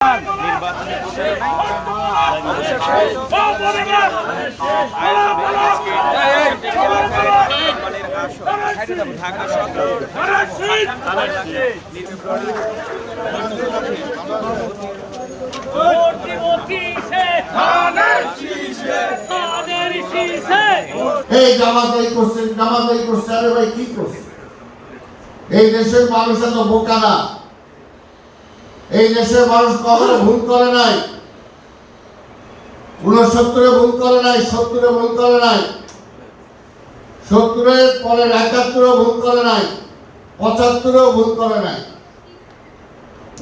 এই জামাত এই করছে, জামাত এই করছে, আরে ভাই কি করছে? এই দেশের মানুষ এত বোকা না। এই দেশের মানুষ কখনো ভুল করে নাই। 69-এ ভুল করে নাই, 70-এ ভুল করে নাই, 70-এর পরে 71-এও ভুল করে নাই, 75-এও ভুল করে নাই,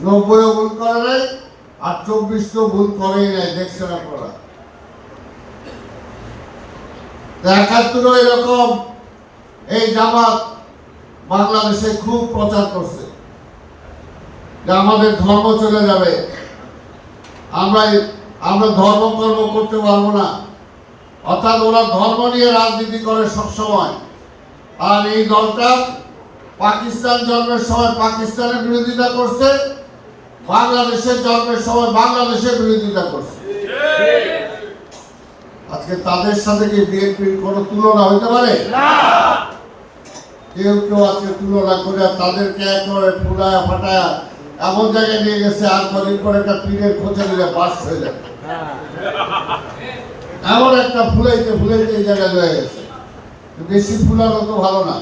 90-এও ভুল করে নাই, আর 24-এও ভুল করেই নাই। দেখছেন আপনারা 71-এও এরকম এই জামাত বাংলাদেশে খুব প্রচার করছে যে আমাদের ধর্ম চলে যাবে, আমরা ধর্মকর্ম করতে পারবো না। অর্থাৎ ওরা ধর্ম নিয়ে রাজনীতি করে সবসময়। আর এই দলটা পাকিস্তান জন্মের সময় পাকিস্তানের বিরোধিতা করছে, বাংলাদেশের জন্মের সময় বাংলাদেশের বিরোধিতা করছে। আজকে তাদের সাথে কি বিএনপির কোনো তুলনা হইতে পারে? কেউ কেউ আজকে তুলনা করে তাদেরকে একেবারে ফুলায় ফাটায় এমন জায়গায় নিয়ে গেছে, আর কদিন পরে একটা পীরের খোঁজে নিলে বাস হয়ে যাবে। এমন একটা ফুলাইতে ফুলাইতে এই জায়গায় হয়ে গেছে। বেশি ফুলানো তো ভালো না।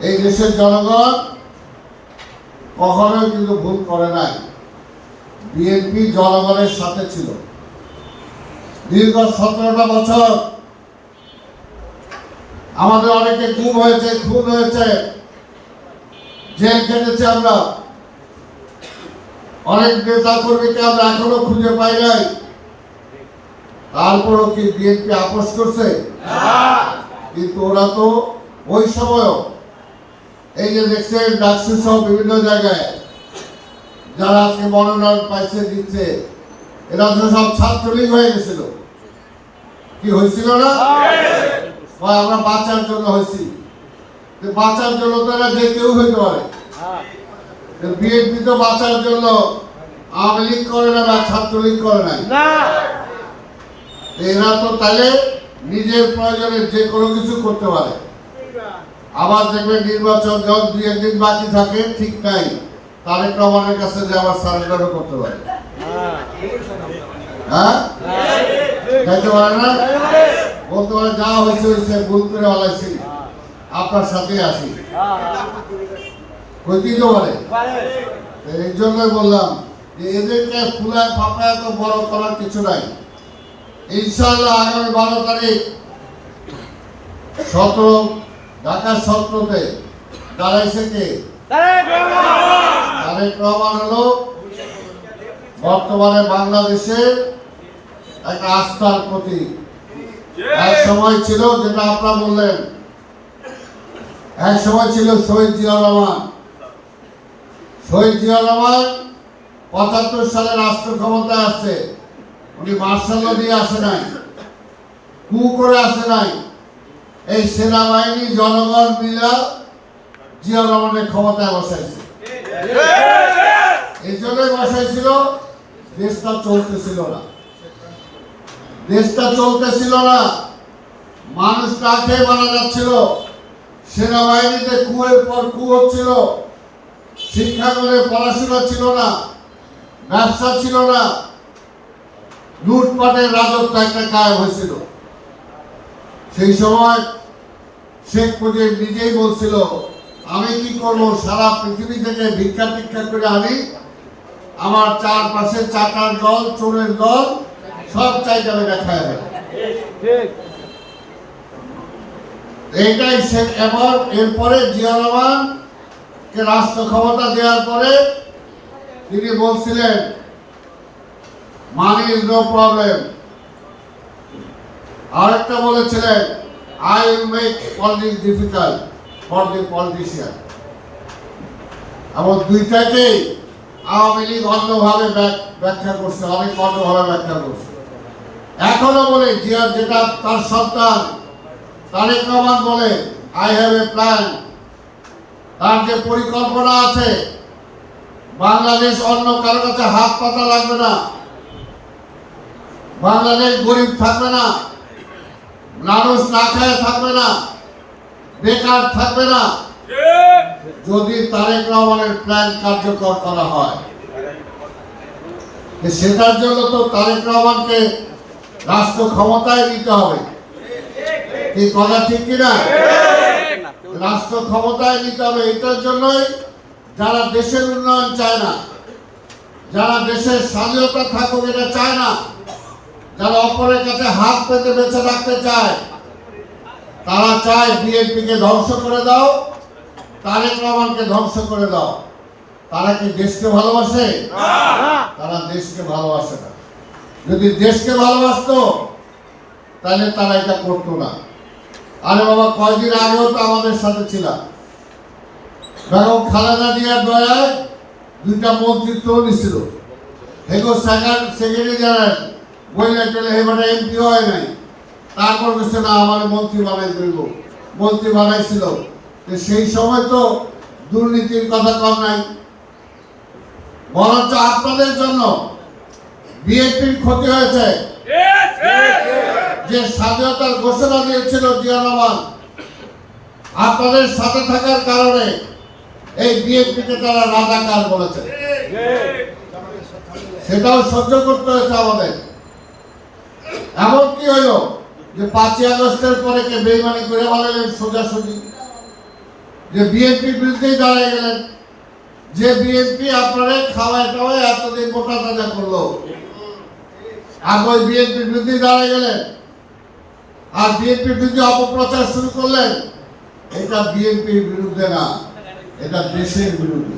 এই দেশের জনগণ কখনোই কিন্তু ভুল করে নাই। বিএনপি জনগণের সাথে ছিল দীর্ঘ 17টা বছর। আমাদের অনেকে গুম হয়েছে, খুন হয়েছে, জেল খেটেছে। আমরা অনেক নেতা কর্মীকে আমরা এখনো খুঁজে পাই নাই। তারপরও কি বিএনপি আপোষ করছে? কিন্তু ওরা তো ওই সময়ও এই যে দেখছেন ডাকসু সহ বিভিন্ন জায়গায় যারা আজকে মনোনয়ন পাইছে দিচ্ছে, এরা তো সব ছাত্রলীগ হয়ে গেছিল। কি হয়েছিল না? আমরা বাঁচার জন্য হয়েছি। বাঁচার জন্য তো এরা যে কেউ হইতে পারে। বিএনপি তো বাঁচার জন্য আওয়ামী লীগ করে না বা ছাত্রলীগ করে নাই। এরা তো তাহলে নিজের প্রয়োজনে যে কোনো কিছু করতে পারে। আবার দেখবেন নির্বাচন যখন 2-1 দিন বাকি থাকে, ঠিক নাই, তারেক রহমানের কাছে যে আবার সারেন্ডারও করতে পারে। হ্যাঁ, খাইতে পারে না, বলতে পারে যা হয়েছে হয়েছে, ভুল করে হলাইছি, আপনার সাথে আসি, হইতেই তো পারে। এই জন্যই বললাম যে এদেরকে ফুলায় ফাঁপায় তো বড় করার কিছু নাই। ইনশাআল্লাহ আগামী 12 তারিখ 17 ঢাকা 17-তে দাঁড়াইছে কে? তারেক রহমান হলো বর্তমানে বাংলাদেশের একটা আস্থার প্রতীক। এক সময় ছিল, যেটা আপনারা বললেন, এক সময় ছিল শহীদ জিয়াউর রহমান। শহীদ জিয়াউর রহমান 75 সালে রাষ্ট্র ক্ষমতায় আসছে। উনি মার্শাল দিয়ে আসে নাই, কু করে আসে নাই। এই সেনাবাহিনী জনগণ মিলা জিয়াউর রহমানের ক্ষমতায় বসাইছে। এই জন্যই বসাইছিল, দেশটা চলতেছিল না। দেশটা চলতেছিল না, মানুষ না খেয়ে মারা যাচ্ছিল। সেনাবাহিনীতে কুয়ের পর কু হচ্ছিল, শিক্ষাঙ্গনে পড়াশোনা ছিল না, ব্যবসা ছিল না, লুটপাটের রাজত্ব একটা কায়েম হয়েছিল। সেই সময় শেখ মুজিব নিজেই বলছিল, আমি কি করব, সারা পৃথিবী থেকে ভিক্ষা টিক্ষা করে আনি, আমার চারপাশে চাকার দল, চোরের দল সব চাইতে আমি দেখায় দেয়। এইটাই শেখ। এরপরে জিয়াউর রহমানকে রাষ্ট্র ক্ষমতা দেওয়ার পরে তিনি বলছিলেন, মানি ইজ নো প্রবলেম। আরেকটা বলেছিলেন, I will make politics difficult for the politician. এবং দুইটাকেই আওয়ামী লীগ অন্যভাবে ব্যাখ্যা করছে, অনেক অন্যভাবে ব্যাখ্যা করছে। এখনো বলে জিয়ার, যেটা তার সন্তান তারেক রহমান বলে, আই হ্যাভ এ প্ল্যান। তার যে পরিকল্পনা আছে, বাংলাদেশ অন্য কারো কাছে হাত পাতা লাগবে না, বাংলাদেশ গরিব থাকবে না, মানুষ না খেয়ে থাকবে না, বেকার থাকবে না, যদি তারেক রহমানের প্ল্যান কার্যকর করা হয়। সেটার জন্য তো তারেক রহমানকে রাষ্ট্র ক্ষমতায় নিতে হবে। এই কথা ঠিক কিনা? রাষ্ট্র ক্ষমতায় নিতে হবে। এটার জন্যই যারা দেশের উন্নয়ন চায় না, যারা দেশের স্বাধীনতা থাকুক এটা চায় না, যারা অপরের কাছে হাত পেতে বেঁচে রাখতে চায়, তারা চায় বিএনপিকে ধ্বংস করে দাও, তারেক রহমানকে ধ্বংস করে দাও। তারা কি দেশকে ভালোবাসে? তারা দেশকে ভালোবাসে না। যদি দেশকে ভালোবাসতো তাহলে তারা এটা করতো না। আরে বাবা, কয়দিন আগেও তো আমাদের সাথে ছিল। বেগম খালেদা জিয়ার দয়ায় 2টা মন্ত্রিত্ব নিছিল। হেগো সেক্রেটারি জেনারেল বইলে টেলে হেবাটা এমপি হয় নাই, তারপর বলছে না আমার মন্ত্রী বানাই করব। মন্ত্রী বানাইছিল। সেই সময় তো দুর্নীতির কথা কম নাই। বরঞ্চ আপনাদের জন্য বিএনপির ক্ষতি হয়েছে। যে স্বাধীনতার ঘোষণা দিয়েছিল জিয়া রহমান, আপনাদের সাথে থাকার কারণে এই বিএনপিকে তারা রাজাকার বলেছে। সেটাও সহ্য করতে হয়েছে আমাদের। এমন কি হইল যে 5ই আগস্টের পরে কে বেইমানি করে বলেন সোজাসুজি, যে বিএনপির বিরুদ্ধেই দাঁড়ায় গেলেন। যে বিএনপি আপনারা খাওয়ায় টাওয়ায় এতদিন মোটা তাজা করলো, আর ওই বিএনপির বিরুদ্ধেই দাঁড়ায় গেলেন আর বিএনপির বিরুদ্ধে অপপ্রচার শুরু করলেন। এটা বিএনপির বিরুদ্ধে না, এটা দেশের বিরুদ্ধে।